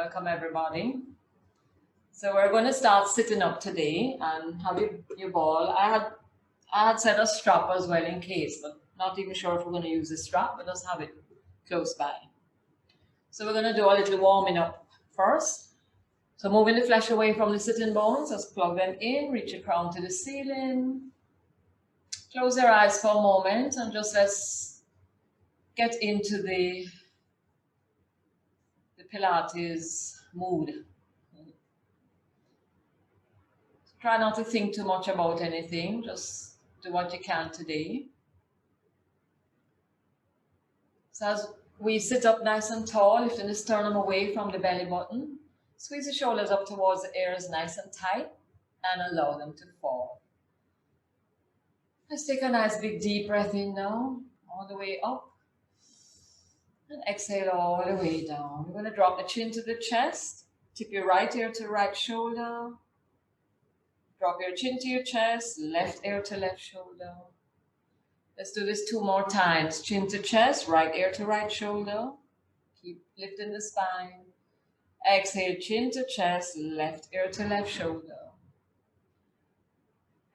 Welcome everybody. So we're going to start sitting up today and have your ball. I had set a strap as well in case, but not even sure if we're going to use the strap, but just have it close by. So we're going to do a little warming up first. So moving the flesh away from the sitting bones, just plug them in, reach your crown to the ceiling. Close your eyes for a moment and just let's get into the Pilates mood. Try not to think too much about anything, just do what you can today. So as we sit up nice and tall, lifting the sternum away from the belly button, squeeze the shoulders up towards the ears nice and tight and allow them to fall. Let's take a nice big deep breath in now, all the way up. And exhale all the way down. We're going to drop the chin to the chest, tip your right ear to right shoulder. Drop your chin to your chest, left ear to left shoulder. Let's do this 2 more times. Chin to chest, right ear to right shoulder. Keep lifting the spine. Exhale, chin to chest, left ear to left shoulder.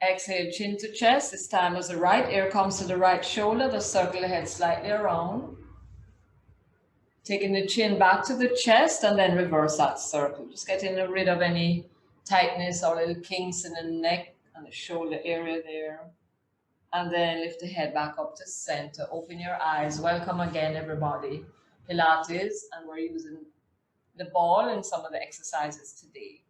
Exhale, chin to chest. This time as the right ear comes to the right shoulder, just circle the head slightly around. Taking the chin back to the chest and then reverse that circle. Just getting rid of any tightness or little kinks in the neck and the shoulder area there. And then lift the head back up to center. Open your eyes. Welcome again, everybody. Pilates, and we're using the ball in some of the exercises today.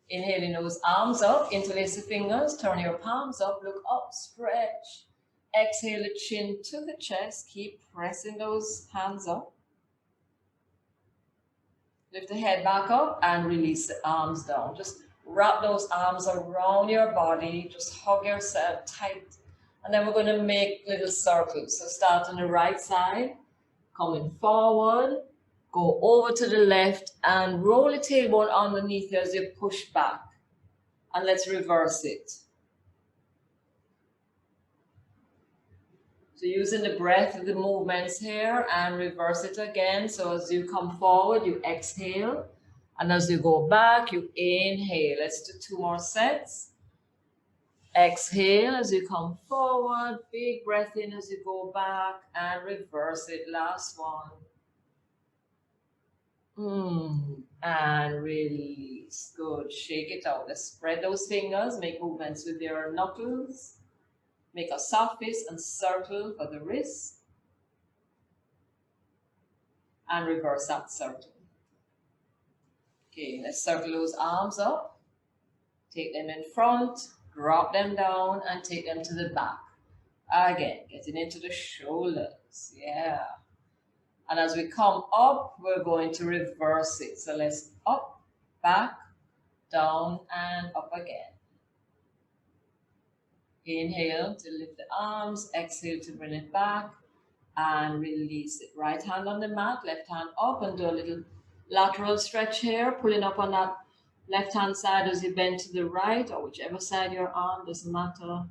Inhaling those arms up, interlace the fingers, turn your palms up, look up, stretch. Exhale the chin to the chest. Keep pressing those hands up. Lift the head back up and release the arms down. Just wrap those arms around your body. Just hug yourself tight. And then we're going to make little circles. So start on the right side, coming forward, go over to the left and roll the tailbone underneath you as you push back. And let's reverse it. So using the breath of the movements here and reverse it again. So as you come forward, you exhale. And as you go back, you inhale. Let's do 2 more sets. Exhale as you come forward. Big breath in as you go back and reverse it. Last one. And release. Good. Shake it out. Let's spread those fingers. Make movements with your knuckles. Make a soft fist and circle for the wrist. And reverse that circle. Okay, let's circle those arms up. Take them in front. Drop them down and take them to the back. Again, getting into the shoulders. Yeah. And as we come up, we're going to reverse it. So let's up, back, down, and up again. Inhale to lift the arms. Exhale to bring it back. And release it. Right hand on the mat, left hand up, and do a little lateral stretch here. Pulling up on that left hand side as you bend to the right, or whichever side you're on, doesn't matter.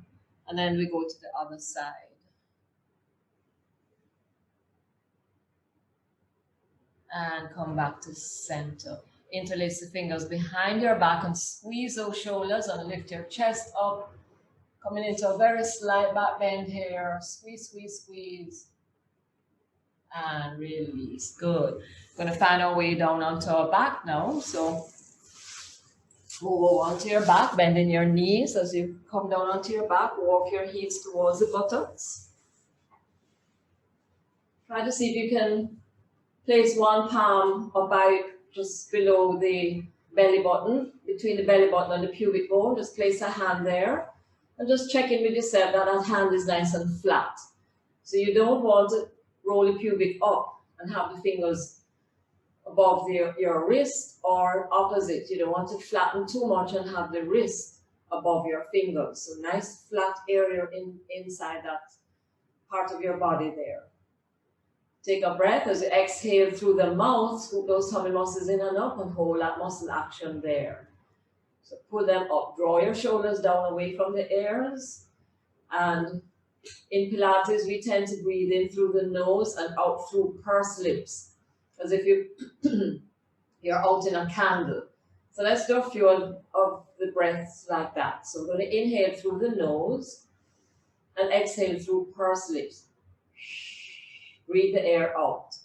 And then we go to the other side. And come back to center. Interlace the fingers behind your back and squeeze those shoulders and lift your chest up. Coming into a very slight back bend here. Squeeze, squeeze, squeeze. And release. Good. We're going to find our way down onto our back now. So move over onto your back, bending your knees as you come down onto your back. Walk your heels towards the buttocks. Try to see if you can place one palm up by just below the belly button, between the belly button and the pubic bone. Just place a hand there and just check in with yourself that that hand is nice and flat. So you don't want to roll the pubic up and have the fingers above your wrist, or opposite. You don't want to flatten too much and have the wrist above your fingers. So nice flat area inside that part of your body there. Take a breath as you exhale through the mouth. Scoop those tummy muscles in and up and hold that muscle action there. So pull them up. Draw your shoulders down away from the ears. And in Pilates, we tend to breathe in through the nose and out through pursed lips. As if you You're out in a candle. So let's do a few of the breaths like that. So we're going to inhale through the nose and exhale through pursed lips. Breathe the air out.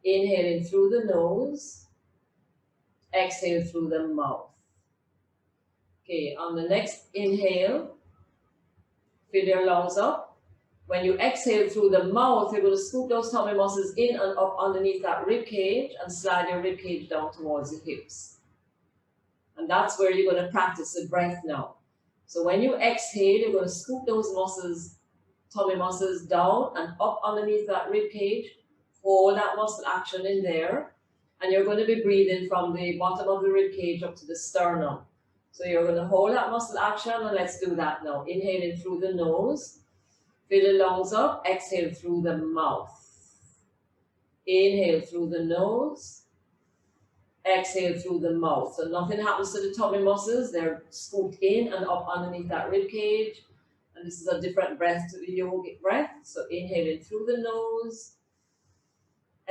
Inhaling through the nose, exhale through the mouth. Okay, on the next inhale, fill your lungs up. When you exhale through the mouth, you're going to scoop those tummy muscles in and up underneath that rib cage and slide your rib cage down towards the hips. And that's where you're going to practice the breath now. So when you exhale, you're going to scoop those muscles, tummy muscles down and up underneath that rib cage. Hold that muscle action in there. And you're going to be breathing from the bottom of the rib cage up to the sternum. So you're going to hold that muscle action, and let's do that now. Inhaling through the nose. Fill the lungs up. Exhale through the mouth. Inhale through the nose. Exhale through the mouth. So nothing happens to the tummy muscles. They're scooped in and up underneath that rib cage. And this is a different breath to the yogic breath. So inhaling through the nose.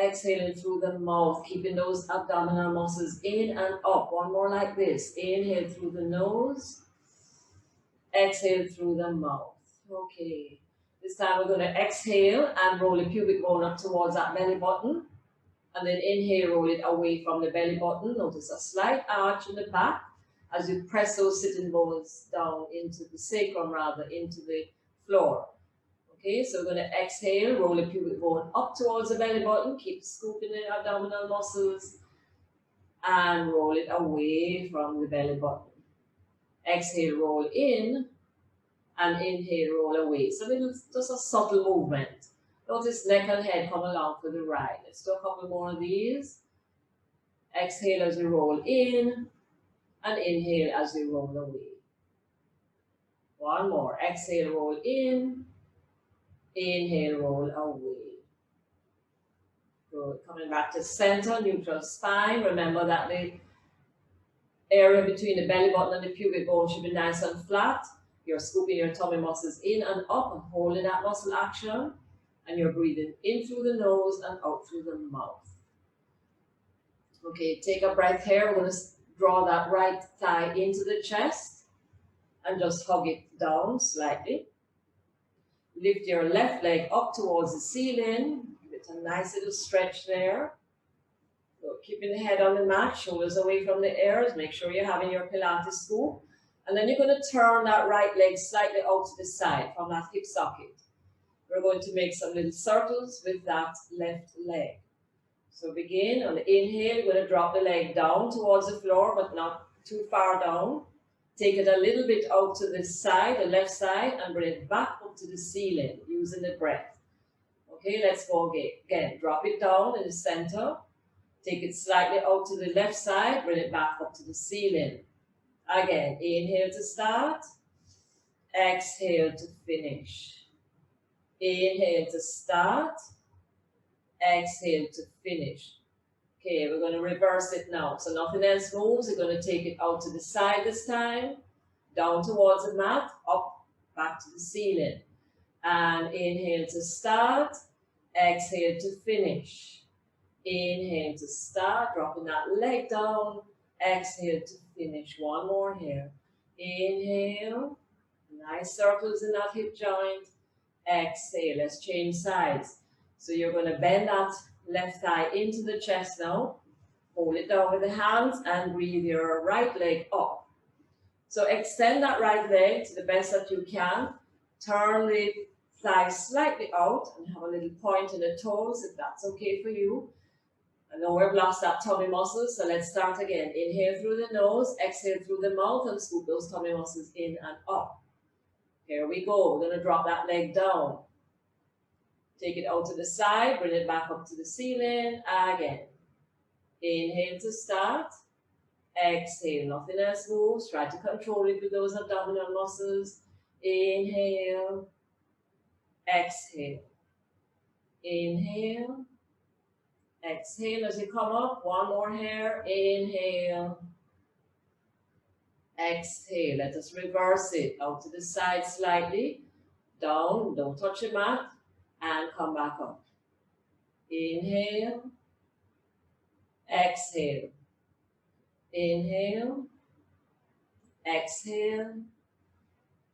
Exhaling through the mouth, keeping those abdominal muscles in and up. One more like this. Inhale through the nose. Exhale through the mouth. Okay. This time we're going to exhale and roll the pubic bone up towards that belly button. And then inhale, roll it away from the belly button. Notice a slight arch in the back as you press those sitting bones down into the sacrum, rather, into the floor. Okay, so we're going to exhale, roll the pubic bone up towards the belly button, keep scooping the abdominal muscles, and roll it away from the belly button. Exhale, roll in, and inhale, roll away. So just a subtle movement. Notice neck and head come along for the ride. Let's do a couple more of these. Exhale as we roll in, and inhale as we roll away. One more. Exhale, roll in. Inhale, roll away. Good. Coming back to center, neutral spine. Remember that the area between the belly button and the pubic bone should be nice and flat. You're scooping your tummy muscles in and up and holding that muscle action. And you're breathing in through the nose and out through the mouth. Okay, take a breath here. We're going to draw that right thigh into the chest and just hug it down slightly. Lift your left leg up towards the ceiling. Give it a nice little stretch there. So keeping the head on the mat, shoulders away from the ears. Make sure you're having your Pilates scoop. And then you're going to turn that right leg slightly out to the side from that hip socket. We're going to make some little circles with that left leg. So begin on the inhale. You're going to drop the leg down towards the floor, but not too far down. Take it a little bit out to the side, the left side, and bring it back up to the ceiling using the breath. Okay, let's go again. Drop it down in the center. Take it slightly out to the left side, bring it back up to the ceiling. Again, inhale to start. Exhale to finish. Inhale to start. Exhale to finish. Okay, we're going to reverse it now. So nothing else moves. We're going to take it out to the side this time. Down towards the mat. Up, back to the ceiling. And inhale to start. Exhale to finish. Inhale to start. Dropping that leg down. Exhale to finish. One more here. Inhale. Nice circles in that hip joint. Exhale. Let's change sides. So you're going to bend that left thigh into the chest now. Hold it down with the hands and breathe your right leg up. So extend that right leg to the best that you can. Turn the thigh slightly out and have a little point in the toes if that's okay for you. I know we've lost that tummy muscle, so let's start again. Inhale through the nose, exhale through the mouth, and scoop those tummy muscles in and up. Here we go. We're going to drop that leg down. Take it out to the side, bring it back up to the ceiling. Again. Inhale to start. Exhale. Nothing else moves. Try to control it with those abdominal muscles. Inhale. Exhale. Inhale. Exhale as you come up. One more here. Inhale. Exhale. Let us reverse it. Out to the side slightly. Down. Don't touch your mat. And come back up. Inhale. Exhale. Inhale, exhale,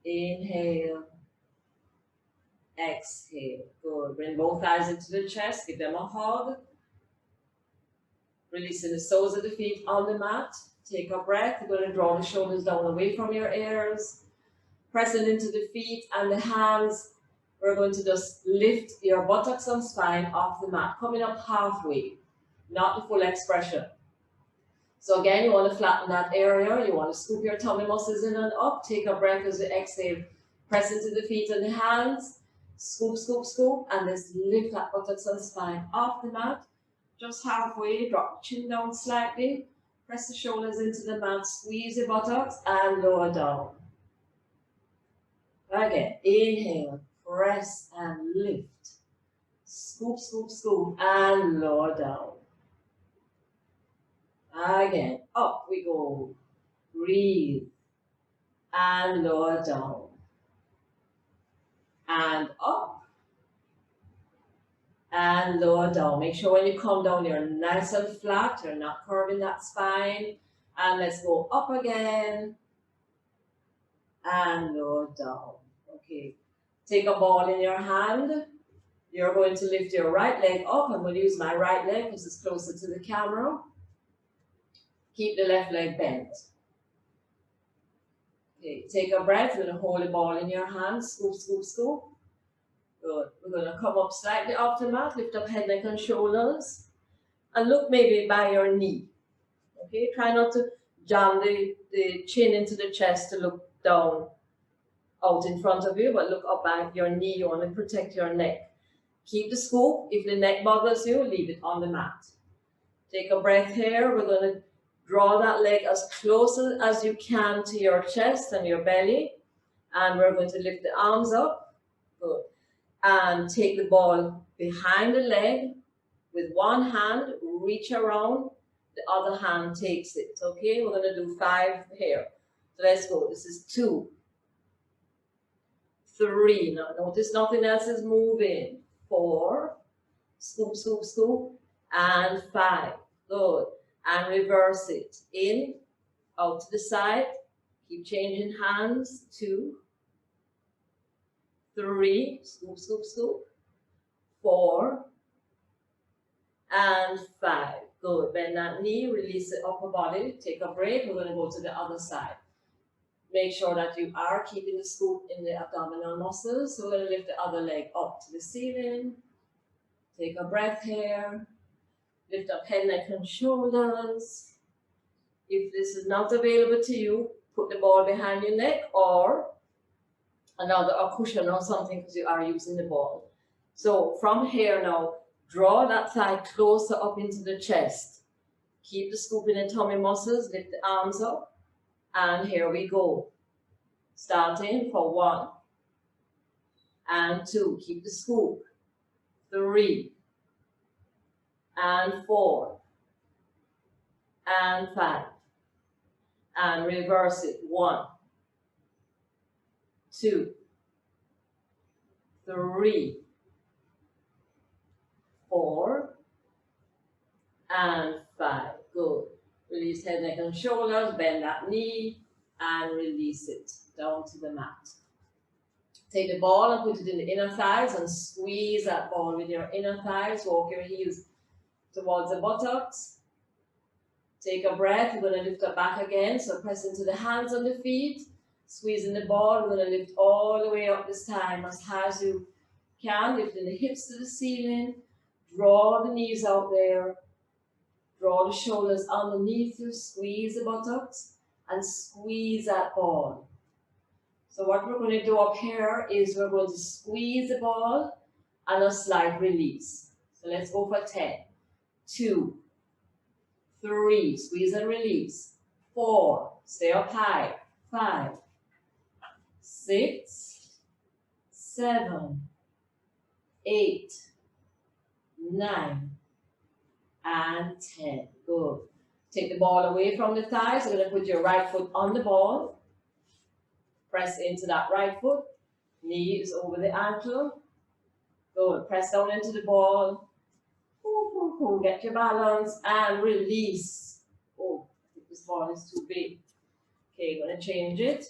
inhale, exhale. Good. Bring both thighs into the chest, give them a hug. Releasing the soles of the feet on the mat. Take a breath. You're going to draw the shoulders down away from your ears. Pressing into the feet and the hands. We're going to just lift your buttocks and spine off the mat, coming up halfway, not the full expression. So again, you want to flatten that area. You want to scoop your tummy muscles in and up. Take a breath as you exhale. Press into the feet and the hands. Scoop, scoop, scoop. And let's lift that buttocks and spine off the mat. Just halfway. Drop the chin down slightly. Press the shoulders into the mat. Squeeze the buttocks and lower down. Again, inhale. Press and lift. Scoop, scoop, scoop. And lower down. Again, up we go. Breathe. And lower down. And up. And lower down. Make sure when you come down, you're nice and flat. You're not curving that spine. And let's go up again. And lower down. Okay. Take a ball in your hand. You're going to lift your right leg up. I'm going to use my right leg because it's closer to the camera. Keep the left leg bent. Okay, take a breath. You're going to hold the ball in your hand. Scoop, scoop, scoop. Good. We're going to come up slightly off the mat. Lift up head, neck, and shoulders. And look maybe by your knee. Okay, try not to jam the chin into the chest to look down out in front of you, but look up by your knee. You want to protect your neck. Keep the scoop. If the neck bothers you, leave it on the mat. Take a breath here. We're going to draw that leg as close as you can to your chest and your belly. And we're going to lift the arms up. Good. And take the ball behind the leg. With one hand, reach around. The other hand takes it. Okay, we're going to do 5 here. So let's go. This is 2, 3. Now notice nothing else is moving. 4. Scoop, scoop, scoop. And 5. Good. And reverse it. In, out to the side. Keep changing hands. 2, 3. Scoop, scoop, scoop. 4. And 5. Good. Bend that knee. Release the upper body. Take a break. We're going to go to the other side. Make sure that you are keeping the scoop in the abdominal muscles. So we're going to lift the other leg up to the ceiling. Take a breath here. Lift up head, neck, and shoulders. If this is not available to you, put the ball behind your neck or a cushion or something because you are using the ball. So from here now, draw that thigh closer up into the chest. Keep the scoop in the tummy muscles. Lift the arms up. And here we go. Starting for 1 and 2. Keep the scoop. 3 and 4 and 5. And reverse it. 1, 2, 3, 4 and 5. Good. Release head, neck, and shoulders. Bend that knee and release it down to the mat. Take the ball and put it in the inner thighs and squeeze that ball with your inner thighs. Walk your heels towards the buttocks. Take a breath. We're going to lift up back again. So press into the hands on the feet. Squeezing the ball. We're going to lift all the way up this time as high as you can. Lifting the hips to the ceiling. Draw the knees out there. Draw the shoulders underneath you. Squeeze the buttocks. And squeeze that ball. So what we're going to do up here is we're going to squeeze the ball and a slight release. So let's go for 10. 2, 3, squeeze and release. 4, stay up high. 5, 6, 7, 8, 9, and 10. Good. Take the ball away from the thighs. You're going to put your right foot on the ball. Press into that right foot. Knee is over the ankle. Good. Press down into the ball. Get your balance and release. Oh, the This ball is too big. Okay, gonna change it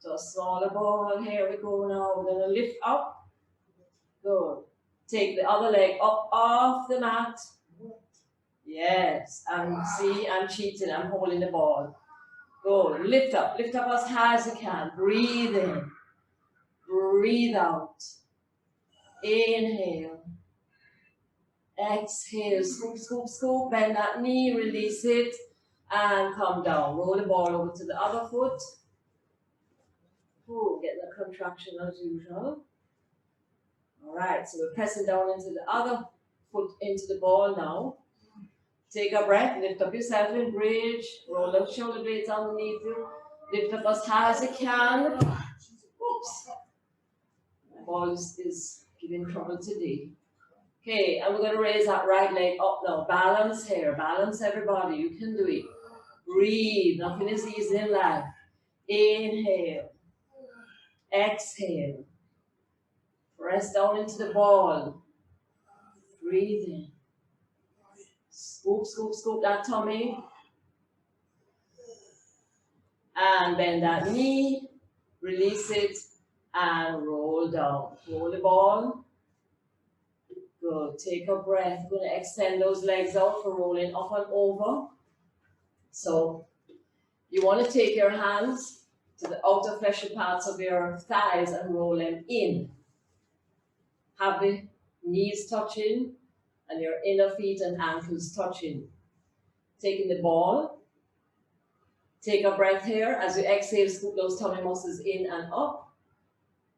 to a smaller ball. Here we go now. We're gonna lift up. Good. Take the other leg up off the mat. Yes, and see, I'm cheating. I'm holding the ball. Go, lift up as high as you can. Breathe in, breathe out. Inhale, exhale, scoop, scoop, scoop. Bend that knee, release it, and come down. Roll the ball over to the other foot. Ooh, getting a contraction as usual. All right, so we're pressing down into the other foot, into the ball now. Take a breath, lift up yourself in bridge, roll the shoulder blades underneath you, lift up as high as you can. Oops. My ball is giving trouble today. Okay, and we're going to raise that right leg up now. Balance here, balance everybody, you can do it. Breathe, nothing is easy in life. Inhale, exhale. Press down into the ball. Breathe in. Scoop, scoop, scoop that tummy. And bend that knee. Release it and roll down. Roll the ball. Good. Take a breath. We're going to extend those legs out for rolling up and over. So you want to take your hands to the outer fleshy parts of your thighs and roll them in. Have the knees touching and your inner feet and ankles touching. Taking the ball. Take a breath here. As you exhale, scoop those tummy muscles in and up.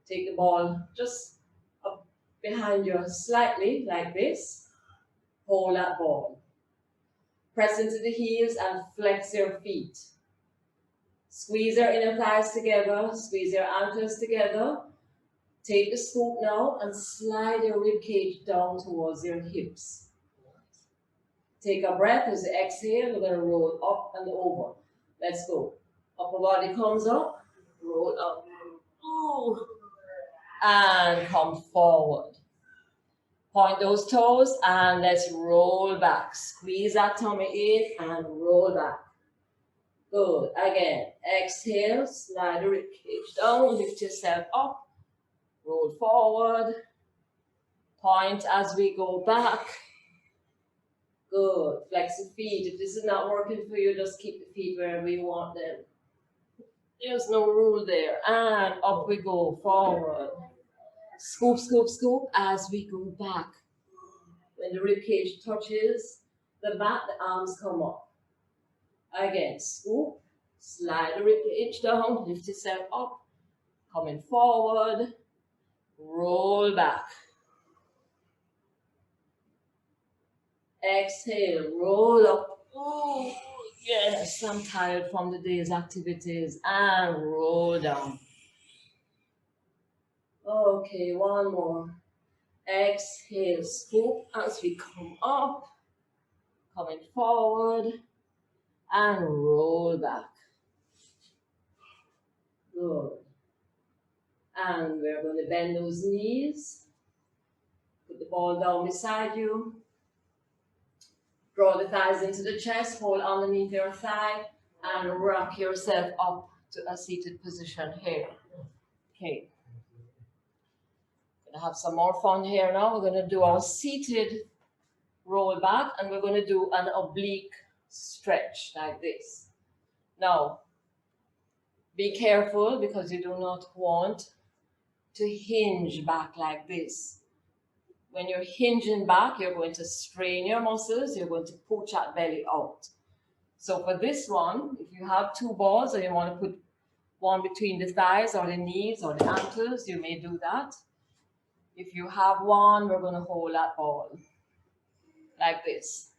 Take the ball just up behind you slightly, like this. Hold that ball. Press into the heels and flex your feet. Squeeze your inner thighs together. Squeeze your ankles together. Take the scoop now and slide your rib cage down towards your hips. Take a breath as you exhale. We're going to roll up and over. Let's go. Upper body comes up. Roll up. Ooh. And come forward. Point those toes and let's roll back. Squeeze that tummy in and roll back. Good. Again. Exhale. Slide the rib cage down. Lift yourself up. Roll forward. Point as we go back. Good. Flex the feet. If this is not working for you, just keep the feet wherever you want them. There's no rule there. And up we go. Forward. Scoop, scoop, scoop as we go back. When the rib cage touches the mat, the arms come up. Again, scoop. Slide the rib cage down. Lift yourself up. Coming forward. Roll back. Exhale, roll up. Oh, yes, I'm tired from the day's activities. And roll down. Okay, one more. Exhale, scoop as we come up. Coming forward. And roll back. Good. And we're going to bend those knees. Put the ball down beside you. Draw the thighs into the chest, hold underneath your thigh, and rock yourself up to a seated position here. Okay. Gonna have some more fun here now. We're gonna do our seated roll back, and we're gonna do an oblique stretch like this. Now, be careful because you do not want to hinge back like this. When you're hinging back, you're going to strain your muscles, you're going to push that belly out. So for this one, if you have two balls and you want to put one between the thighs or the knees or the ankles, you may do that. If you have one, we're going to hold that ball like this.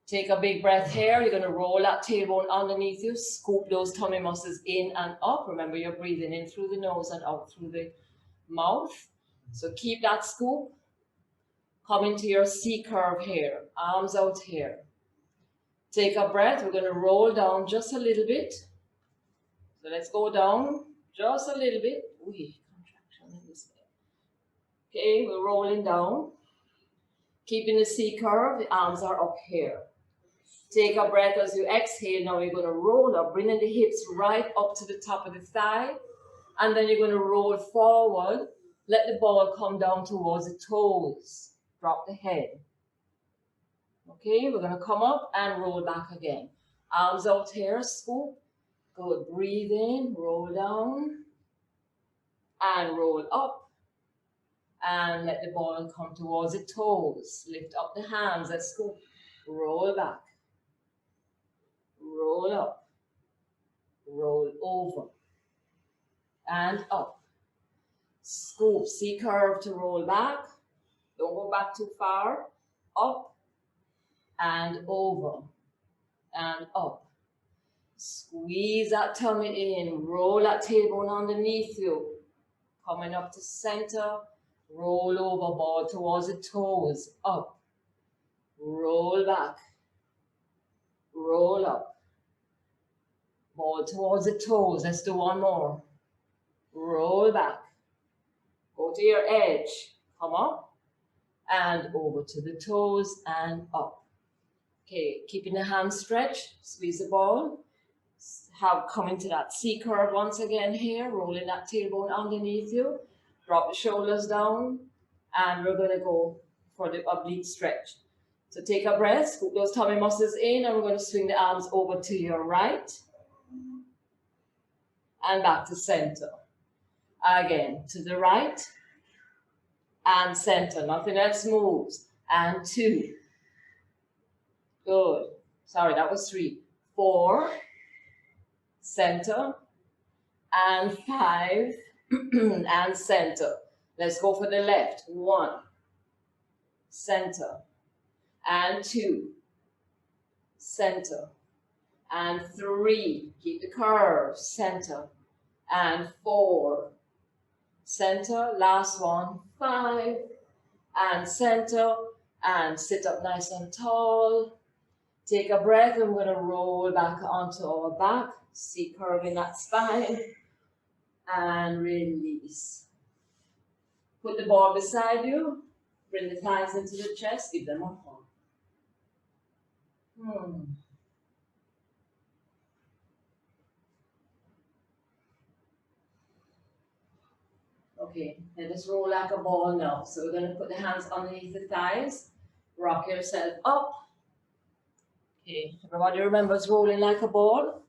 Take a big breath here. You're going to roll that tailbone underneath you, scoop those tummy muscles in and up. Remember, you're breathing in through the nose and out through the mouth. So keep that scoop. Come into your C curve here. Arms out here. Take a breath. We're going to roll down just a little bit. So let's go down just a little bit. Ooh, contraction in this way. Okay, we're rolling down. Keeping the C curve. The arms are up here. Take a breath as you exhale. Now you're going to roll up, bringing the hips right up to the top of the thigh. And then you're going to roll forward. Let the ball come down towards the toes. Drop the head. Okay, we're going to come up and roll back again. Arms out here, scoop. Good, breathe in, roll down. And roll up. And let the ball come towards the toes. Lift up the hands, let's scoop. Roll back. Roll up. Roll over. And up. Scoop, C curve to roll back. Don't go back too far. Up and over and up. Squeeze that tummy in. Roll that tailbone underneath you. Coming up to center. Roll over, ball towards the toes. Up. Roll back. Roll up. Ball towards the toes. Let's do one more. Roll back. Go to your edge. Come up. And over to the toes and up. Okay, keeping the hands stretched. Squeeze the ball. Come into that C curve once again here. Rolling that tailbone underneath you. Drop the shoulders down. And we're going to go for the oblique stretch. So take a breath. Scoop those tummy muscles in. And we're going to swing the arms over to your right. And back to center. Again, to the right. And center. Nothing else moves. And 2. Good. Sorry, that was 3. 4. Center. And 5. And center. Let's go for the left. 1. Center. And 2. Center. And 3. Keep the curve. Center. And 4. Center. Last one. 5. And center. And sit up nice and tall. Take a breath. And we're going to roll back onto our back. C curve in that spine. And release. Put the ball beside you. Bring the thighs into the chest. Give them a hug. Okay, let us roll like a ball now. So we're going to put the hands underneath the thighs. Rock yourself up. Okay, everybody remembers rolling like a ball.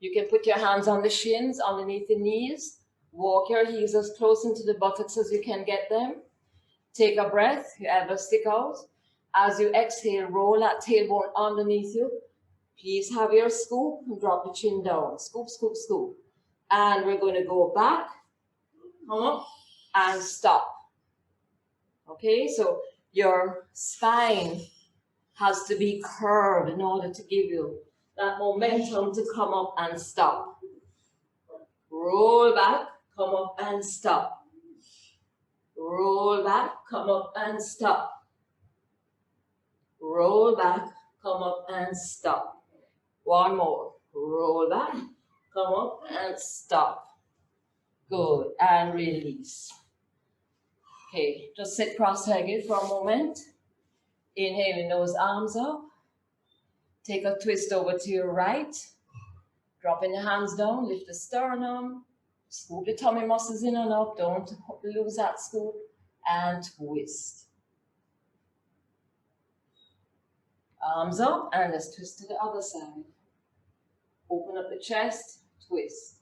You can put your hands on the shins, underneath the knees. Walk your heels as close into the buttocks as you can get them. Take a breath, your elbows stick out. As you exhale, roll that tailbone underneath you. Please have your scoop and drop the chin down. Scoop, scoop, scoop. And we're going to go back, come up, and stop. Okay, so your spine has to be curved in order to give you that momentum to come up and stop. Roll back, come up and stop. Roll back, come up and stop. Roll back, come up and stop. One more. Roll back, come up and stop. Good, and release. Okay, just sit cross-legged for a moment. Inhaling those arms up. Take a twist over to your right. Dropping the hands down, lift the sternum. Scoop the tummy muscles in and up. Don't lose that scoop. And twist. Arms up, and let's twist to the other side. Open up the chest, twist.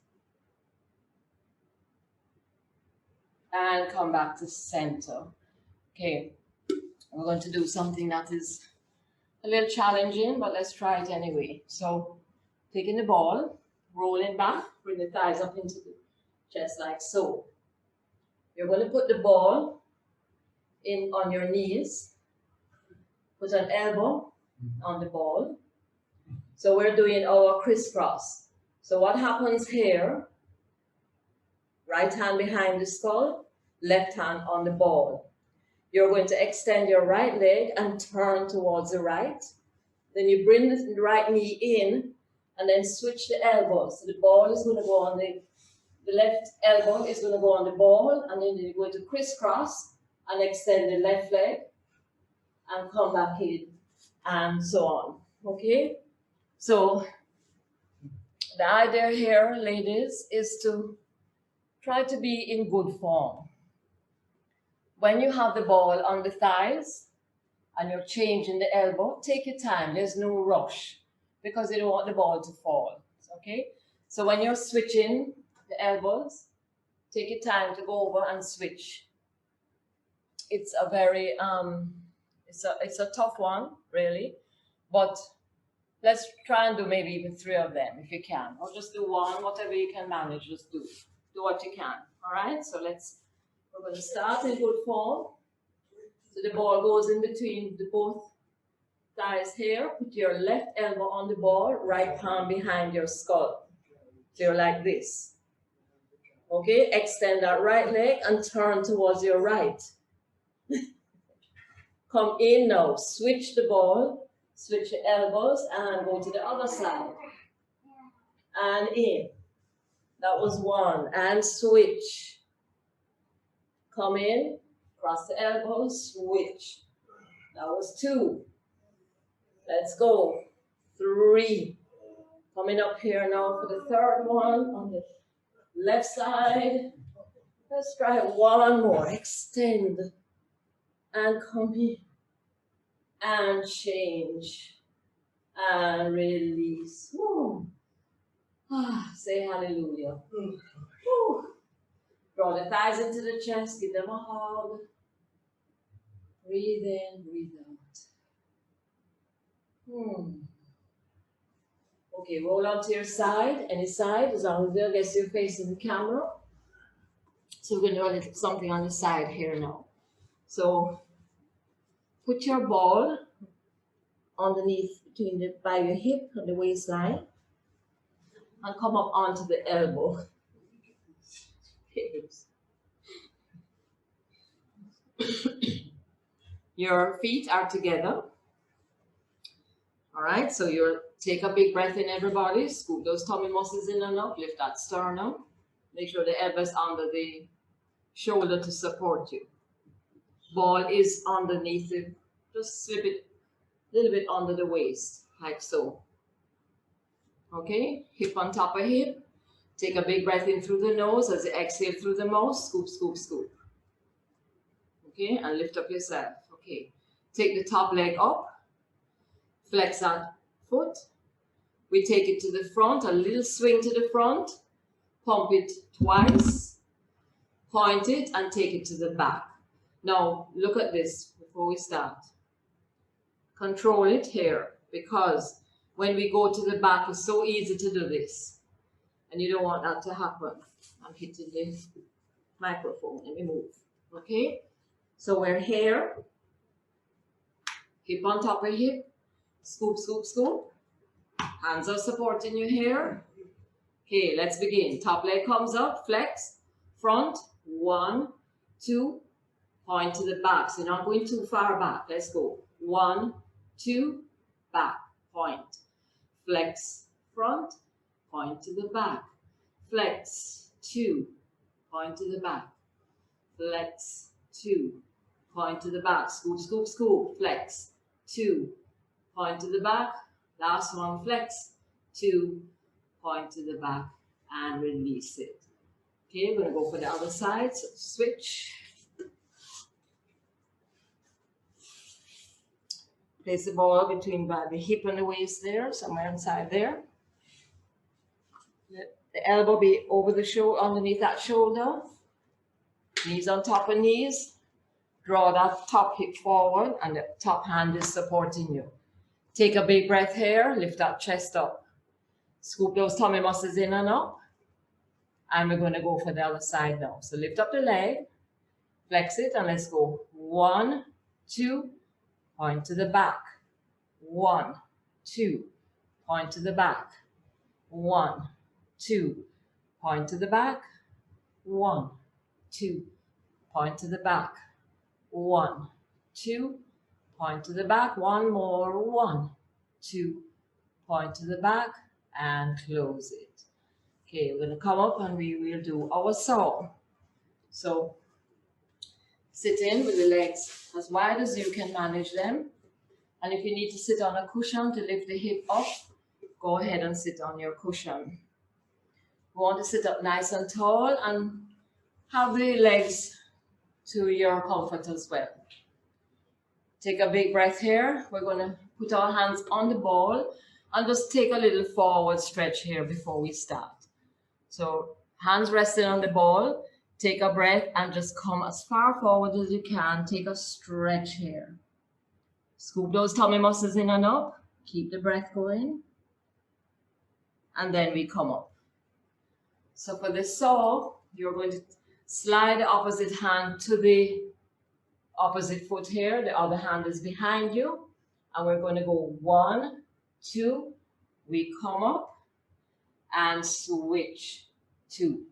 And come back to center. Okay, we're going to do something that is a little challenging, but let's try it anyway. So, taking the ball, rolling back, bring the thighs up into the chest like so. You're going to put the ball in on your knees. Put an elbow on the ball. So we're doing our crisscross. So what happens here? Right hand behind the skull, left hand on the ball. You're going to extend your right leg and turn towards the right. Then you bring the right knee in and then switch the elbow. So the ball is going to go on the left elbow is going to go on the ball, and then you're going to crisscross and extend the left leg and come back in and so on. Okay, so the idea here, ladies, is to try to be in good form. When you have the ball on the thighs and you're changing the elbow, take your time. There's no rush because you don't want the ball to fall. Okay, so when you're switching the elbows, take your time to go over and switch. It's a very it's a tough one, really, but let's try and do maybe even 3 of them if you can, or just do 1, whatever you can manage. Just do what you can. All right, so we're going to start in good form. So the ball goes in between the both thighs here. Put your left elbow on the ball, right palm behind your skull. So you're like this. Okay, extend that right leg and turn towards your right. Come in now, switch the ball, switch your elbows and go to the other side. And in. That was 1. And switch. Come in, cross the elbows, switch. That was 2. Let's go. 3. Coming up here now for the 3rd one on the left side. Let's try 1 more. Extend. And come in. And change. And release. Woo. Say hallelujah. Woo. Draw the thighs into the chest. Give them a hug. Breathe in, breathe out. Okay, roll onto your side, any side, as long as you guess you're facing the camera. So we're going to do a little something on the side here now. So put your ball underneath by your hip and the waistline and come up onto the elbow. Your feet are together. All right, so you'll take a big breath in, everybody. Scoop those tummy muscles in and up. Lift that sternum. Make sure the elbow is under the shoulder to support you. Ball is underneath it. Just slip it a little bit under the waist, like so. Okay, hip on top of hip. Take a big breath in through the nose as you exhale through the mouth. Scoop, scoop, scoop. Okay, and lift up yourself. Okay, take the top leg up. Flex that foot. We take it to the front, a little swing to the front. Pump it twice. Point it and take it to the back. Now, look at this before we start. Control it here, because when we go to the back, it's so easy to do this. And you don't want that to happen. I'm hitting the microphone. Let me move. Okay? So we're here. Hip on top of hip. Scoop, scoop, scoop. Hands are supporting your hair. Okay, let's begin. Top leg comes up, flex, front, 1, 2, point to the back. So you're not going too far back. Let's go. 1, 2, back, point. Flex, front, point to the back. Flex, 2, point to the back. Flex, 2, point to the back. Scoop, scoop, scoop. Flex, 2, point to the back. Last one, flex, 2, point to the back and release it. Okay, we're going to go for the other side. So switch. Place the ball between the hip and the waist there, somewhere inside there. Let the elbow be over the shoulder, underneath that shoulder. Knees on top of knees. Draw that top hip forward and the top hand is supporting you. Take a big breath here, lift that chest up. Scoop those tummy muscles in and up. And we're going to go for the other side now. So lift up the leg, flex it, and let's go. 1, 2, point to the back. 1, 2, point to the back. 1, 2, point to the back. 1, 2, point to the back. 1, 2, point to the back. One more. 1, 2, point to the back and close it. Okay, we're going to come up and we will do our song. So sit in with the legs as wide as you can manage them. And if you need to sit on a cushion to lift the hip up, go ahead and sit on your cushion. You want to sit up nice and tall and have the legs to your comfort as well. Take a big breath here. We're going to put our hands on the ball and just take a little forward stretch here before we start. So hands resting on the ball. Take a breath and just come as far forward as you can. Take a stretch here. Scoop those tummy muscles in and up. Keep the breath going. And then we come up. So for the saw, you're going to slide the opposite hand to the opposite foot here. The other hand is behind you. And we're going to go 1, 2. We come up and switch 2.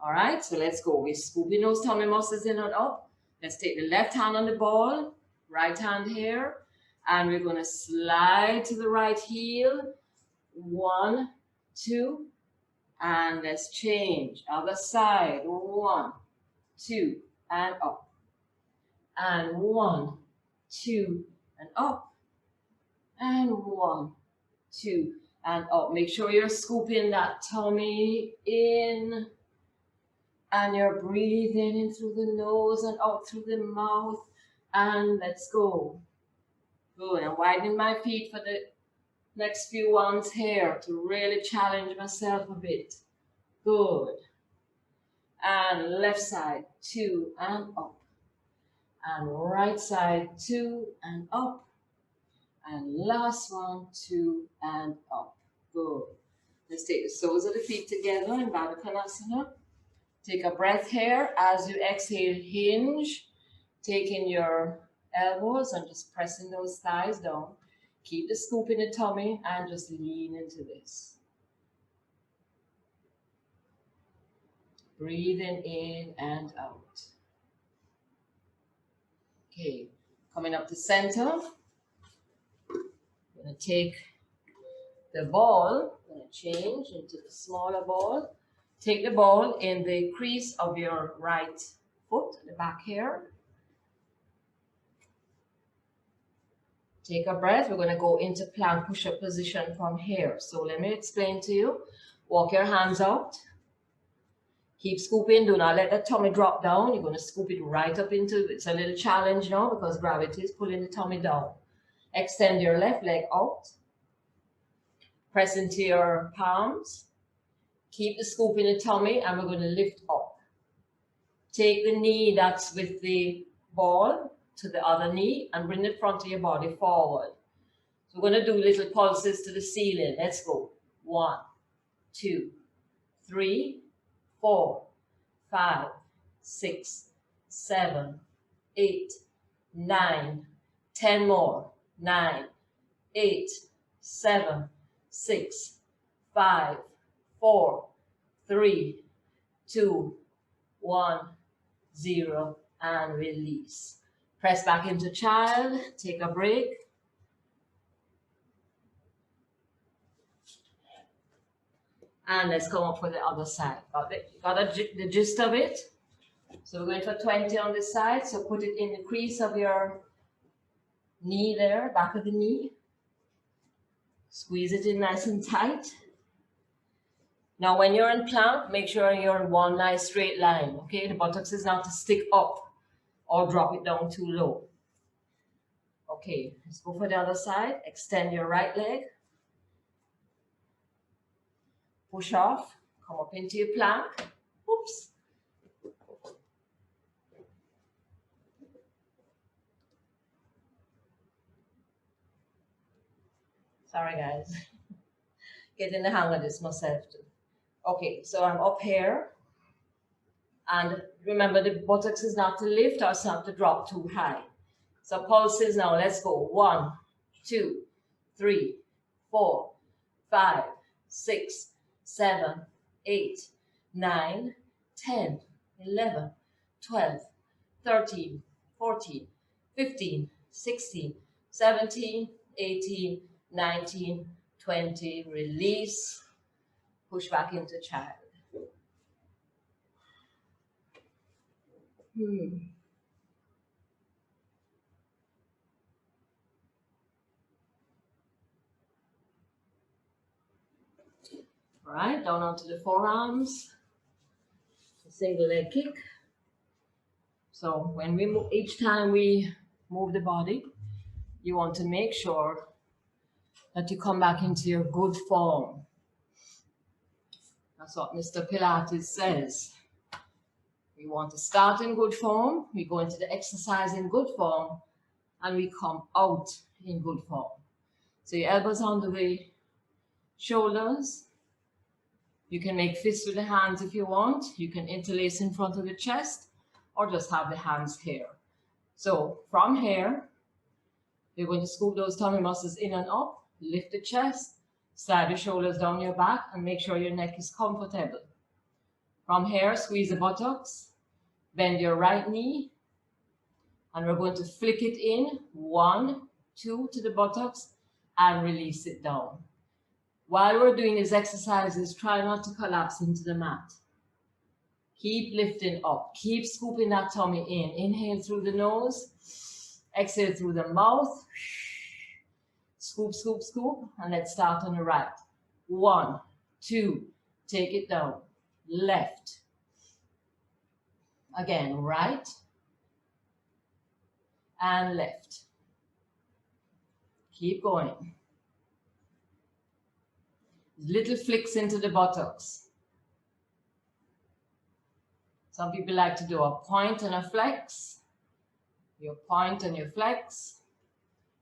All right, so let's go. We're scooping those tummy muscles in and up. Let's take the left hand on the ball, right hand here. And we're going to slide to the right heel. 1, 2. And let's change. Other side. 1, 2. And up. And 1, 2. And up. And 1, 2. And up. Make sure you're scooping that tummy in. And you're breathing in through the nose and out through the mouth. And let's go. Good. I'm widening my feet for the next few ones here to really challenge myself a bit. Good. And left side, 2 and up. And right side, 2 and up. And last one, 2 and up. Good. Let's take the soles of the feet together in Baddha Konasana. Take a breath here. As you exhale, hinge. Taking your elbows and just pressing those thighs down. Keep the scoop in the tummy and just lean into this. Breathing in and out. Okay, coming up to center. I'm going to take the ball, I'm going to change into the smaller ball. Take the ball in the crease of your right foot, the back here. Take a breath. We're going to go into plank push-up position from here. So let me explain to you. Walk your hands out. Keep scooping. Do not let the tummy drop down. You're going to scoop it right up into, it's a little challenge now because gravity is pulling the tummy down. Extend your left leg out. Press into your palms. Keep the scoop in the tummy and we're going to lift up. Take the knee that's with the ball to the other knee and bring the front of your body forward. So we're going to do little pulses to the ceiling. Let's go. 1, 2, 3, 4, 5, 6, 7, 8, 9, 10 more. 9, 8, 7, 6, 5, 4, 3, 2, 1, 0, and release. Press back into child. Take a break. And let's come up for the other side. Got the gist of it? So we're going for 20 on this side. So put it in the crease of your knee there, back of the knee. Squeeze it in nice and tight. Now when you're in plank, make sure you're in one nice straight line. Okay, the buttocks is not to stick up or drop it down too low. Okay, let's go for the other side. Extend your right leg. Push off. Come up into your plank. Oops. Sorry guys. Getting the hang of this myself too. Okay, so I'm up here. And remember the buttocks is not to lift or it's not to drop too high. So pulses now, let's go. 1, 2, 3, 4, 5, 6, 7, 8, 9, 10, 11, 12, 13, 14, 15, 16, 17, 18, 19, 20. Release. Push back into child. All right, down onto the forearms. Single leg kick. So when we move, each time we move the body, you want to make sure that you come back into your good form. That's what Mr. Pilates says. We want to start in good form, we go into the exercise in good form, and we come out in good form. So your elbows under the shoulders. You can make fists with the hands if you want. You can interlace in front of the chest or just have the hands here. So from here, you're going to scoop those tummy muscles in and up, lift the chest, slide the shoulders down your back, and make sure your neck is comfortable. From here, squeeze the buttocks, bend your right knee, and we're going to flick it in, 1, 2 to the buttocks, and release it down. While we're doing these exercises, try not to collapse into the mat. Keep lifting up, keep scooping that tummy in. Inhale through the nose, exhale through the mouth. Scoop, scoop, scoop, and let's start on the right. 1, 2, take it down. Left. Again, right and left. Keep going. Little flicks into the buttocks. Some people like to do a point and a flex. Your point and your flex.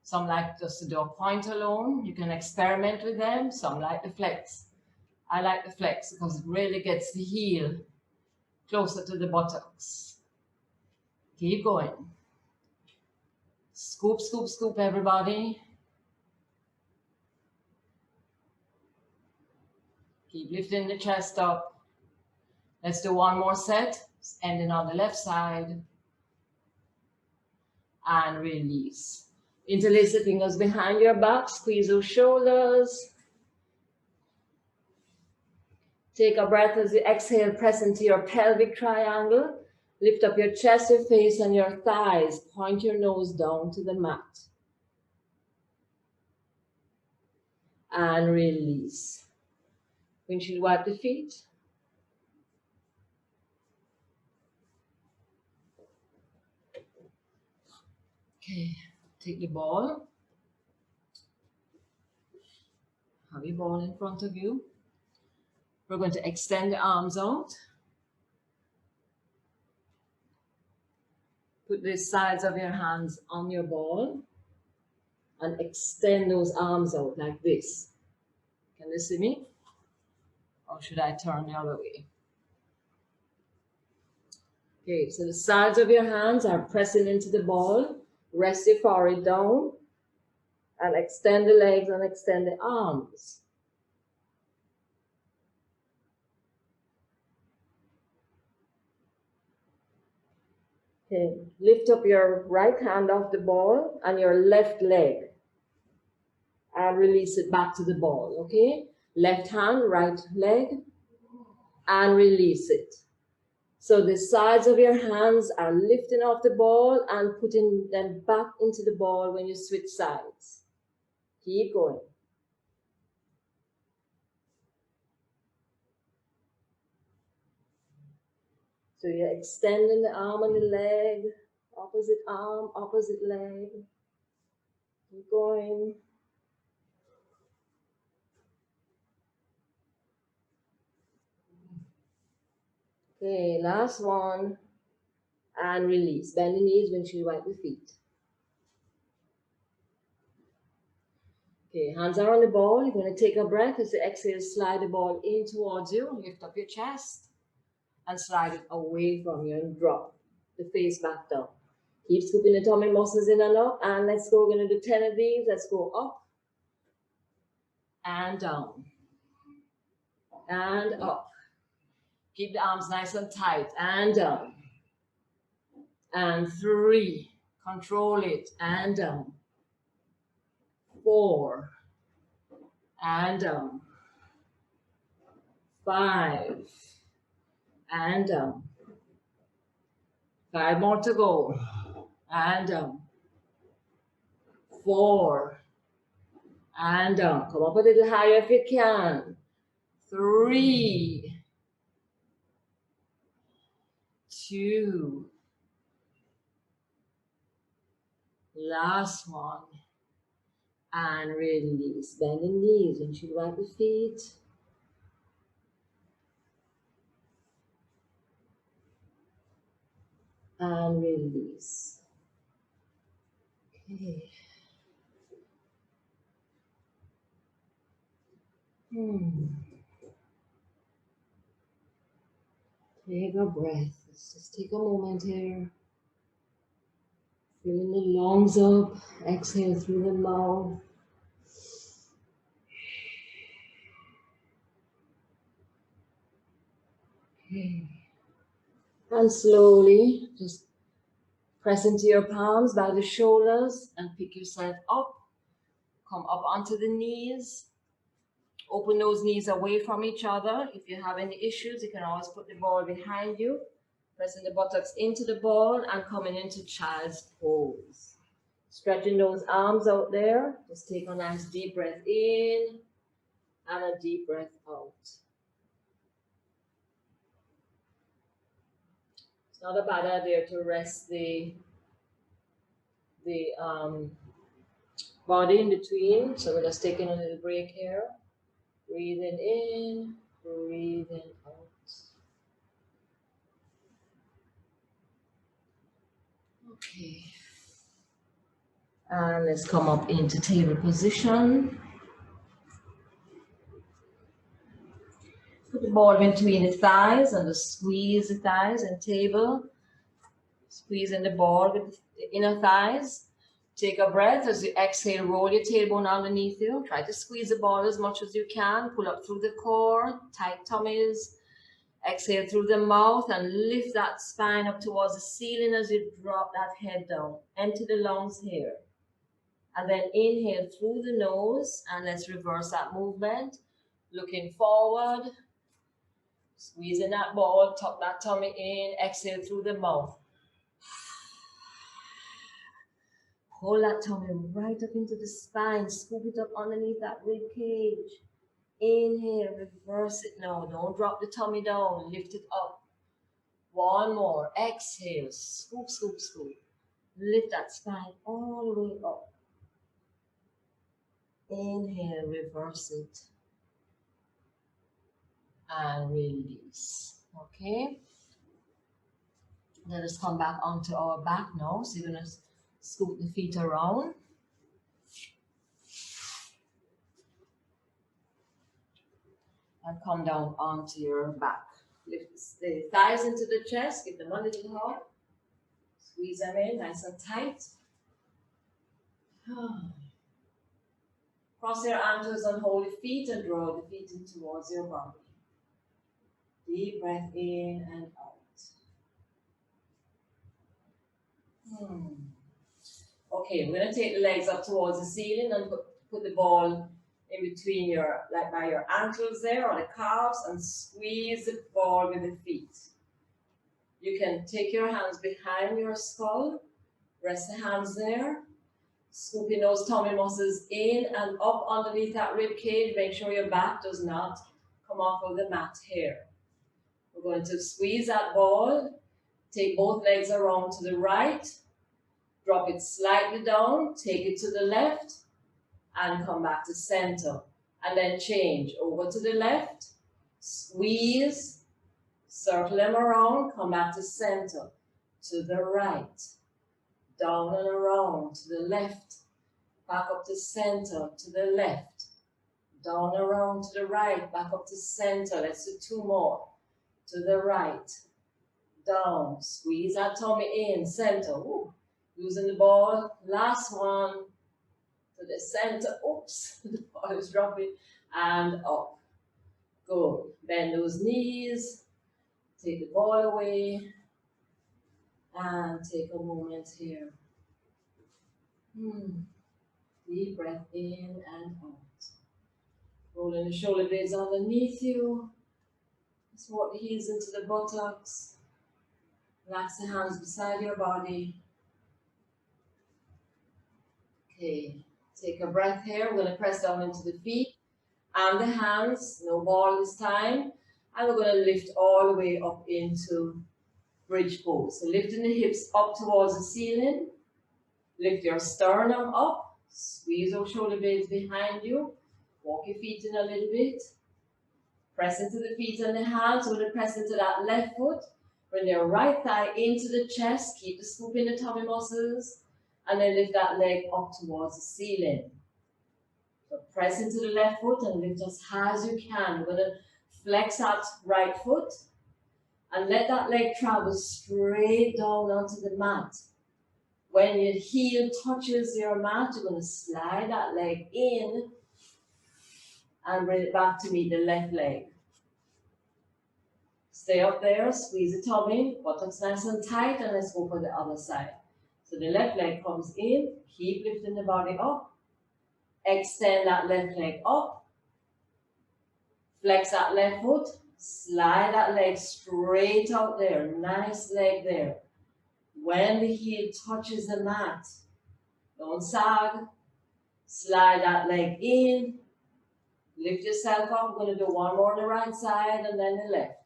Some like just to do a point alone. You can experiment with them. Some like the flex. I like the flex because it really gets the heel closer to the buttocks. Keep going. Scoop, scoop, scoop, everybody. Keep lifting the chest up. Let's do one more set, ending on the left side. And release. Interlace the fingers behind your back, squeeze those shoulders. Take a breath as you exhale, press into your pelvic triangle. Lift up your chest, your face, and your thighs. Point your nose down to the mat. And release. Windshield wipe the feet. Okay, take the ball. Have your ball in front of you. We're going to extend the arms out. Put the sides of your hands on your ball and extend those arms out like this. Can you see me? Or should I turn the other way? Okay, so the sides of your hands are pressing into the ball. Rest your forehead down and extend the legs and extend the arms. Okay, lift up your right hand off the ball and your left leg and release it back to the ball, okay? Left hand, right leg, and release it. So the sides of your hands are lifting off the ball and putting them back into the ball when you switch sides. Keep going. So you're extending the arm and the leg, opposite arm, opposite leg. Keep going. Okay, last one. And release. Bend the knees, windshield wipe the feet. Okay, hands are on the ball. You're going to take a breath. As you exhale, slide the ball in towards you. Lift up your chest and slide it away from you and drop the face back down. Keep scooping the tummy muscles in and up. And let's go. We're going to do 10 of these. Let's go up and down and up. Keep the arms nice and tight and down. And 3. Control it and down. 4 and down. 5 and down. 5 more to go and down. 4 and down. Come up a little higher if you can. 3, 2, last one, and release. Bend the knees and should wipe the feet. And release. Okay. Take a breath. Let's just take a moment here. Filling the lungs up. Exhale through the mouth. Okay. And slowly just press into your palms by the shoulders and pick yourself up. Come up onto the knees. Open those knees away from each other. If you have any issues, you can always put the ball behind you. Pressing the buttocks into the ball and coming into child's pose. Stretching those arms out there. Just take a nice deep breath in and a deep breath out. It's not a bad idea to rest the body in between. So we're just taking a little break here. Breathing in, breathing out. Okay. And let's come up into table position. Put the ball between the thighs and just squeeze the thighs and table. Squeezing the ball with the inner thighs. Take a breath as you exhale, roll your tailbone underneath you. Try to squeeze the ball as much as you can. Pull up through the core, tight tummies. Exhale through the mouth and lift that spine up towards the ceiling as you drop that head down. Empty the lungs here. And then inhale through the nose and let's reverse that movement. Looking forward. Squeezing that ball, tuck that tummy in. Exhale through the mouth. Pull that tummy right up into the spine. Scoop it up underneath that rib cage. Inhale, reverse it now. Don't drop the tummy down. Lift it up. One more. Exhale. Scoop, scoop, scoop. Lift that spine all the way up. Inhale, reverse it. And release. Okay? Let us come back onto our back now. So you're going to scoot the feet around. And come down onto your back. Lift the thighs into the chest. Give them a little hug. Squeeze them in nice and tight. Cross your ankles and hold the feet and draw the feet in towards your body. Deep breath in and out. Okay, we're going to take the legs up towards the ceiling and put the ball in between your, like by your ankles there or the calves, and squeeze the ball with the feet. You can take your hands behind your skull, rest the hands there, scooping those tummy muscles in and up underneath that rib cage. Make sure your back does not come off of the mat here. We're going to squeeze that ball, take both legs around to the right, drop it slightly down, take it to the left, and come back to center. And then change over to the left, squeeze, circle them around, come back to center, to the right, down and around, to the left, back up to center, to the left, down around to the right, back up to center. Let's do 2 more. To the right, down, squeeze that tummy in, center. Ooh. Using the ball, last one, to the center. Oops, the ball is dropping, and up. Good. Bend those knees, take the ball away, and take a moment here. Deep breath in and out. Rolling the shoulder blades underneath you. Just walk the heels into the buttocks. Relax the hands beside your body. Okay, take a breath here. We're going to press down into the feet And the hands, no ball this time. And we're going to lift all the way up into bridge pose. So lifting the hips up towards the ceiling. Lift your sternum up. Squeeze those shoulder blades behind you. Walk your feet in a little bit. Press into the feet and the hands. We're going to press into that left foot. Bring your right thigh into the chest. Keep the scoop in the tummy muscles. And then lift that leg up towards the ceiling. So press into the left foot and lift as high as you can. We're going to flex that right foot. And let that leg travel straight down onto the mat. When your heel touches your mat, you're going to slide that leg in and bring it back to meet the left leg. Stay up there, squeeze the tummy, buttocks nice and tight, and let's go for the other side. So the left leg comes in, keep lifting the body up, extend that left leg up, flex that left foot, slide that leg straight out there, nice leg there. When the heel touches the mat, don't sag, slide that leg in, lift yourself up. We're going to do one more on the right side and then the left.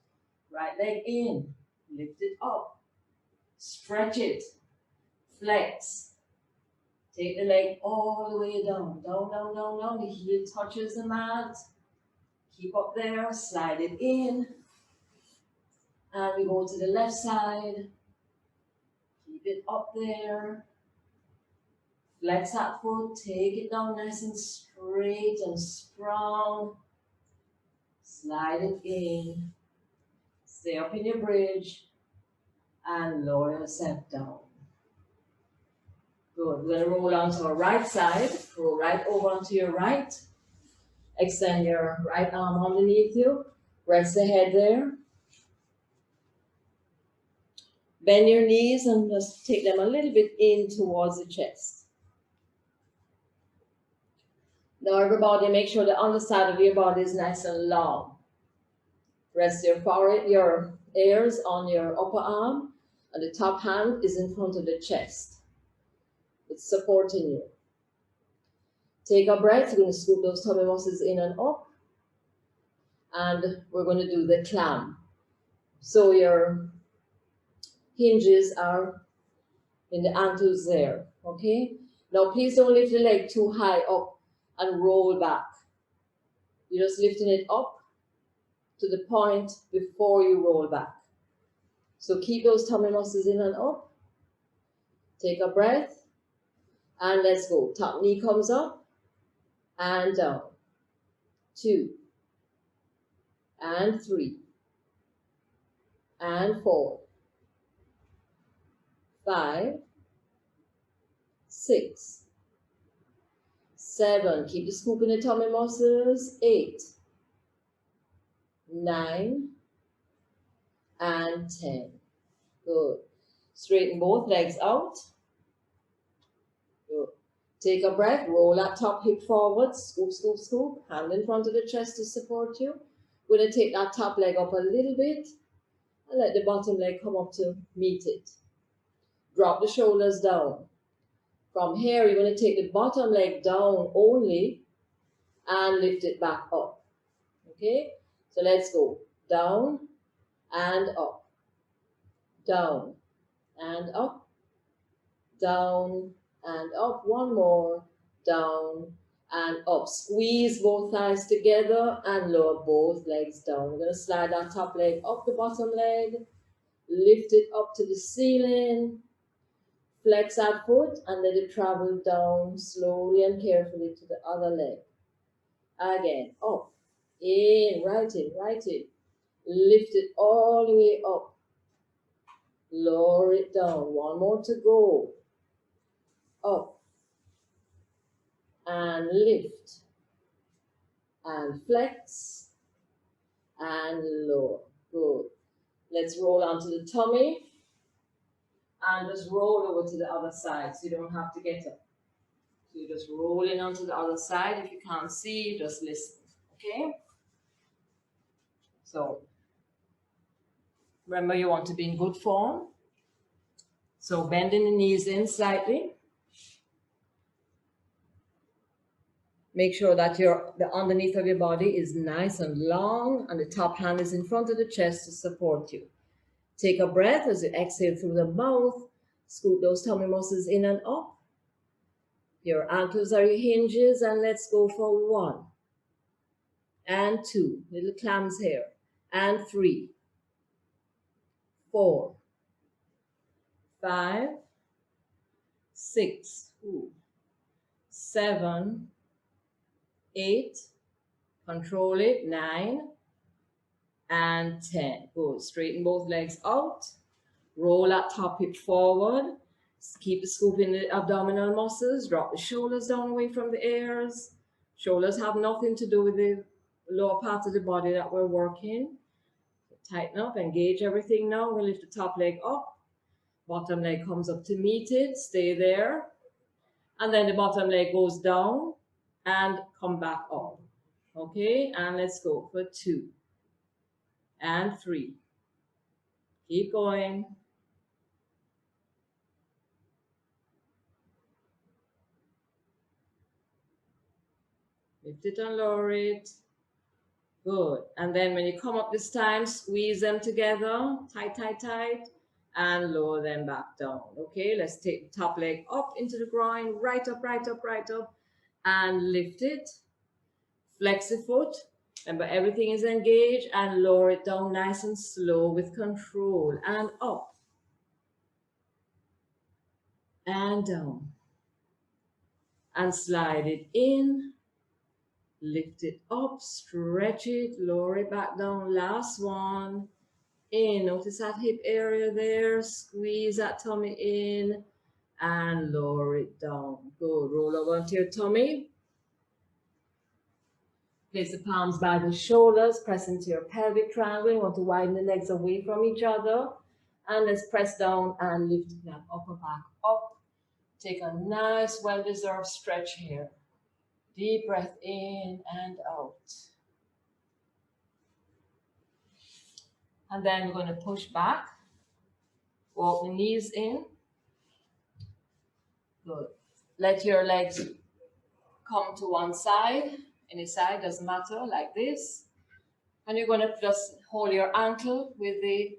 Right leg in, lift it up, stretch it, flex. Take the leg all the way down, down, down, down, down. The heel touches the mat. Keep up there, slide it in. And we go to the left side. Keep it up there. Flex that foot, take it down nice and straight and strong. Slide it in. Stay up in your bridge and lower yourself down. Good. We're going to roll onto our right side. Roll right over onto your right. Extend your right arm underneath you. Rest the head there. Bend your knees and just take them a little bit in towards the chest. Now everybody, make sure the underside of your body is nice and long. Rest your forehead, your ears on your upper arm, and the top hand is in front of the chest. It's supporting you. Take a breath. You're going to scoop those tummy muscles in and up. And we're going to do the clam. So your hinges are in the ankles there. Okay? Now please don't lift the leg too high up and roll back. You're just lifting it up to the point before you roll back. So keep those tummy muscles in and up. Take a breath. And let's go. Top knee comes up and down. 2 and 3 and 4, 5, 6, 7. Keep the scoop in the tummy muscles. 8, 9 and 10. Good. Straighten both legs out. Good. Take a breath. Roll that top hip forward. Scoop, scoop, scoop. Hand in front of the chest to support you. We're going to take that top leg up a little bit and let the bottom leg come up to meet it. Drop the shoulders down. From here, you're going to take the bottom leg down only and lift it back up. Okay? So let's go. Down and up. Down and up. Down and up. One more. Down and up. Squeeze both thighs together and lower both legs down. We're going to slide that top leg up the bottom leg. Lift it up to the ceiling. Flex that foot and let it travel down slowly and carefully to the other leg. Again, up, in, right in, right in. Lift it all the way up. Lower it down. One more to go. Up. And lift. And flex. And lower. Good. Let's roll onto the tummy. And just roll over to the other side so you don't have to get up. So you're just rolling onto the other side. If you can't see, just listen. Okay? So, remember you want to be in good form. So bending the knees in slightly. Make sure that the underneath of your body is nice and long and the top hand is in front of the chest to support you. Take a breath as you exhale through the mouth. Scoop those tummy muscles in and up. Your ankles are your hinges, and let's go for 1 and 2. Little clams here. And 3, 4, 5, 6, 7, 8, control it, 9, and 10. Good. Straighten both legs out. Roll that top hip forward. Keep the scoop in the abdominal muscles. Drop the shoulders down away from the ears. Shoulders have nothing to do with the lower part of the body that we're working. Tighten up, engage everything now. We'll lift the top leg up. Bottom leg comes up to meet it. Stay there. And then the bottom leg goes down and come back up. Okay, and let's go for 2 and 3. Keep going. Lift it and lower it. Good. And then when you come up this time, squeeze them together. Tight, tight, tight. And lower them back down. Okay, let's take the top leg up into the groin. Right up, right up, right up. And lift it. Flex the foot. Remember, everything is engaged. And lower it down nice and slow with control. And up. And down. And slide it in. Lift it up, stretch it, lower it back down. Last one. In. Notice that hip area there. Squeeze that tummy in and lower it down. Good. Roll over onto your tummy. Place the palms by the shoulders. Press into your pelvic triangle. You want to widen the legs away from each other. And let's press down and lift that upper back up. Take a nice, well-deserved stretch here. Deep breath in and out. And then we're going to push back. Walk the knees in. Good. Let your legs come to one side. Any side, doesn't matter, like this. And you're going to just hold your ankle with the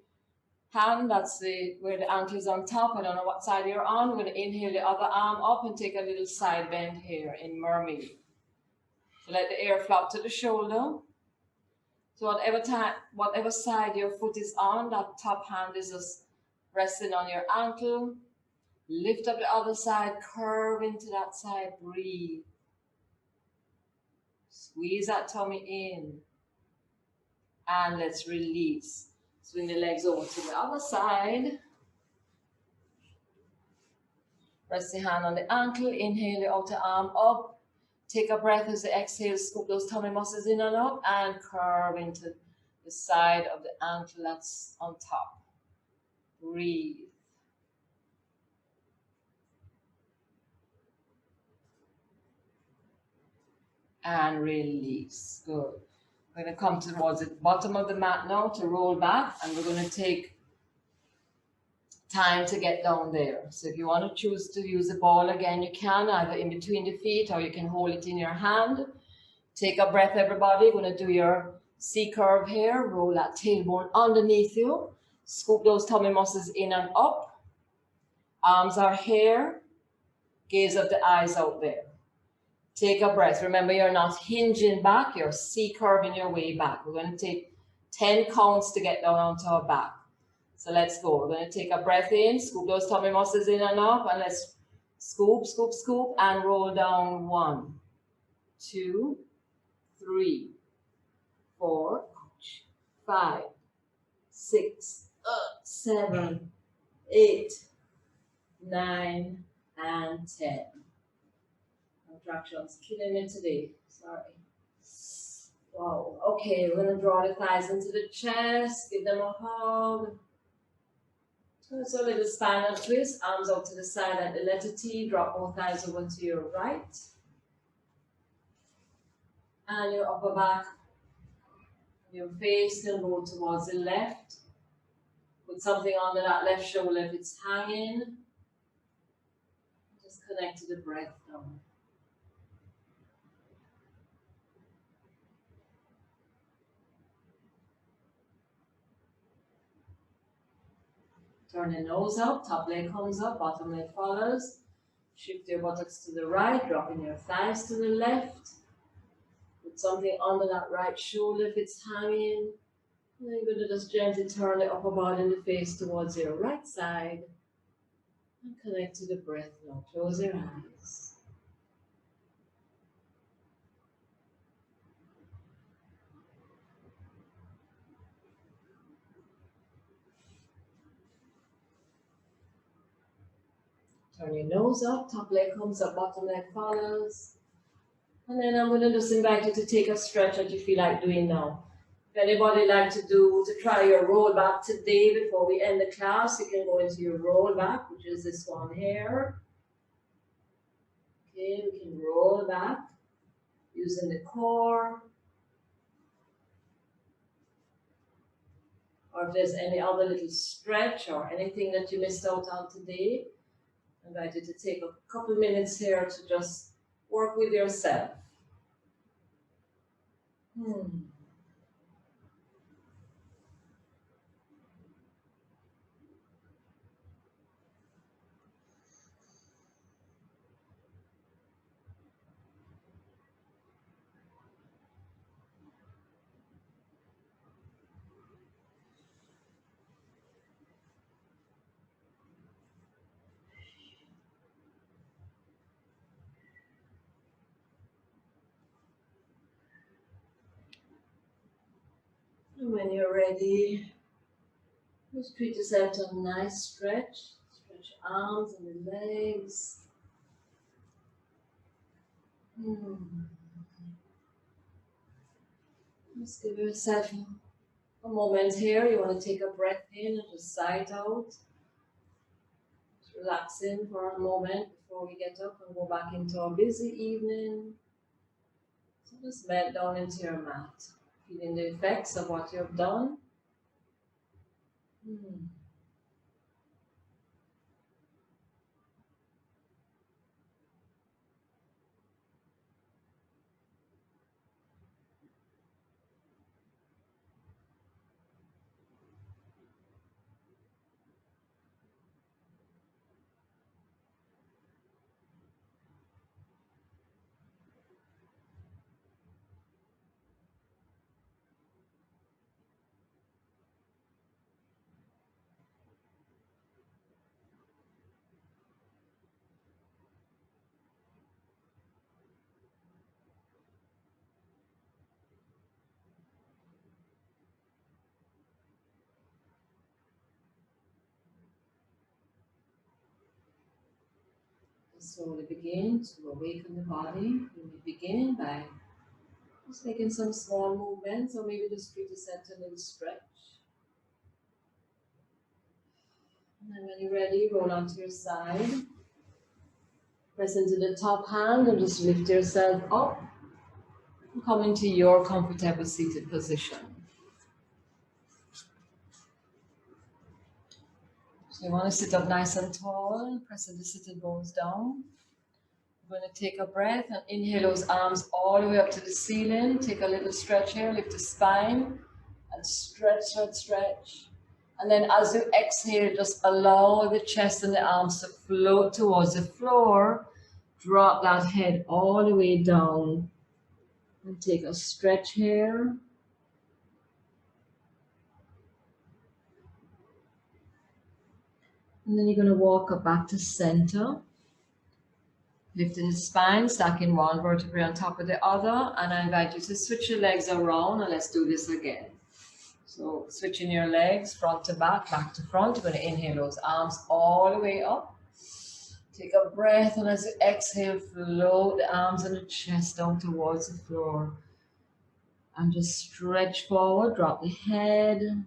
hand. That's where the ankle is on top. I don't know what side you're on. We're going to inhale the other arm up and take a little side bend here in Mermaid. So let the air flop to the shoulder. So whatever side your foot is on, that top hand is just resting on your ankle. Lift up the other side, curve into that side, breathe. Squeeze that tummy in. And let's release. Swing the legs over to the other side. Rest the hand on the ankle, inhale the outer arm up. Take a breath as you exhale, scoop those tummy muscles in and up and curve into the side of the ankle that's on top. Breathe. And release. Good. We're going to come towards the bottom of the mat now to roll back, and we're going to take time to get down there. So if you want to choose to use the ball again, you can, either in between the feet or you can hold it in your hand. Take a breath, everybody. We're going to do your C curve here. Roll that tailbone underneath you. Scoop those tummy muscles in and up. Arms are here. Gaze of the eyes out there. Take a breath. Remember, you're not hinging back. You're C curving your way back. We're going to take 10 counts to get down onto our back. So let's go. We're going to take a breath in, scoop those tummy muscles in and up, and let's scoop, scoop, scoop, and roll down. 1, 2, 3, 4, 5, 6, 7, 8, 9, and 10. Contractions killing me today. Sorry. Wow. Okay, we're going to draw the thighs into the chest, give them a hug. So a little spinal twist, arms out to the side at the letter T, drop both thighs over to your right. And your upper back, your face can go towards the left. Put something under that left shoulder if it's hanging. Just connect to the breath now. Turn your nose up, top leg comes up, bottom leg follows. Shift your buttocks to the right, dropping your thighs to the left. Put something under that right shoulder if it's hanging. And then you're going to just gently turn the upper body and the face towards your right side. And connect to the breath now. Close your eyes. Turn your nose up, top leg comes up, bottom leg follows. And then I'm going to just invite you to take a stretch that you feel like doing now. If anybody like to try your roll back today before we end the class, you can go into your roll back, which is this one here. Okay, we can roll back using the core. Or if there's any other little stretch or anything that you missed out on today, I invite you to take a couple minutes here to just work with yourself. And when you're ready, just treat yourself to a nice stretch. Stretch your arms and the legs. Just give yourself a moment here. You want to take a breath in and just sigh it out. Just relaxing for a moment before we get up and go back into our busy evening. So just bend down into your mat, feeling the effects of what you've done. Slowly begin to awaken the body. You may begin by just making some small movements, or maybe just treat yourself to a little stretch. And then when you're ready, roll onto your side. Press into the top hand and just lift yourself up. And come into your comfortable seated position. So you want to sit up nice and tall, pressing the sitting bones down. We're going to take a breath and inhale those arms all the way up to the ceiling. Take a little stretch here, lift the spine and stretch, stretch, stretch. And then as you exhale, just allow the chest and the arms to float towards the floor. Drop that head all the way down. And take a stretch here. And then you're going to walk up back to center. Lifting the spine, stacking one vertebrae on top of the other. And I invite you to switch your legs around, and let's do this again. So switching your legs front to back, back to front. You're going to inhale those arms all the way up. Take a breath, and as you exhale, float the arms and the chest down towards the floor. And just stretch forward, drop the head.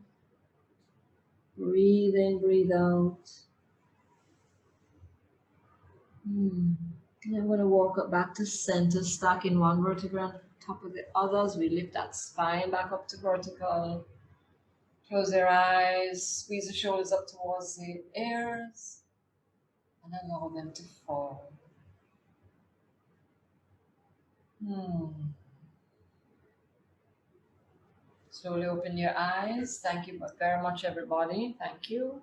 Breathe in, breathe out. And I'm going to walk up back to center, stacking one vertebra on top of the others. We lift that spine back up to vertical. Close your eyes, squeeze the shoulders up towards the ears, and allow them to fall. Slowly open your eyes. Thank you very much, everybody. Thank you.